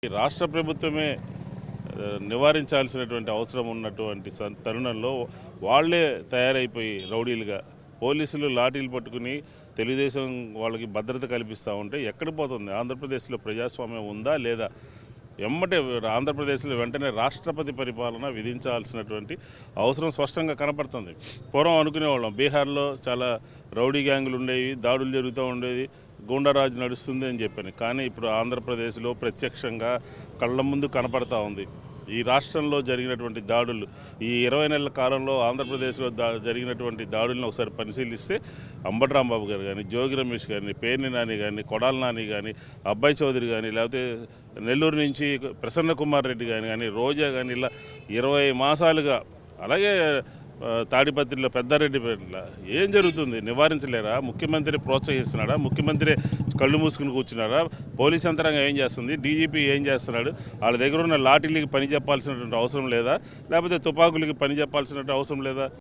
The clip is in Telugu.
ఈ రాష్ట్ర ప్రభుత్వమే నివారించాల్సినటువంటి అవసరం ఉన్నటువంటి తరుణంలో వాళ్ళే తయారైపోయి రౌడీలుగా పోలీసులు లాఠీలు పట్టుకుని తెలుగుదేశం వాళ్ళకి భద్రత కల్పిస్తూ ఉంటే ఎక్కడ పోతుంది? ఆంధ్రప్రదేశ్లో ప్రజాస్వామ్యం ఉందా లేదా? ఎమ్మటే ఆంధ్రప్రదేశ్లో వెంటనే రాష్ట్రపతి పరిపాలన విధించాల్సినటువంటి అవసరం స్పష్టంగా కనపడుతుంది. పూర్వం అనుకునేవాళ్ళం బీహార్లో చాలా రౌడీ గ్యాంగులు ఉండేవి, దాడులు జరుగుతూ ఉండేవి, గూండారాజు నడుస్తుంది అని చెప్పాను. కానీ ఇప్పుడు ఆంధ్రప్రదేశ్లో ప్రత్యక్షంగా కళ్ళ ముందు కనపడతా ఉంది. ఈ రాష్ట్రంలో జరిగినటువంటి దాడులు, ఈ 20 నెలల కాలంలో ఆంధ్రప్రదేశ్లో జరిగినటువంటి దాడులను ఒకసారి పరిశీలిస్తే అంబటి రాంబాబు గారు కానీ, జోగి రమేష్ కానీ, పేర్ని నాని కానీ, కొడాల నాని కానీ, అబ్బాయి చౌదరి కానీ, లేకపోతే నెల్లూరు నుంచి ప్రసన్న కుమార్ రెడ్డి కానీ రోజా కానీ, ఇలా 20 మాసాలుగా, అలాగే తాడిపత్రిలో పెద్దారెడ్డిపేటలో ఏం జరుగుతుంది? నివారించలేరా? ముఖ్యమంత్రి ప్రోత్సహిస్తున్నాడా? ముఖ్యమంత్రి కళ్ళు మూసుకుని కూర్చున్నారా? పోలీస్ యంత్రాంగం ఏం చేస్తుంది? డీజీపీ ఏం చేస్తున్నాడు? వాళ్ళ దగ్గర ఉన్న లాఠీలకి పని చెప్పాల్సినటువంటి అవసరం లేదా? లేకపోతే తుపాకులకి పని చెప్పాల్సినటువంటి అవసరం లేదా?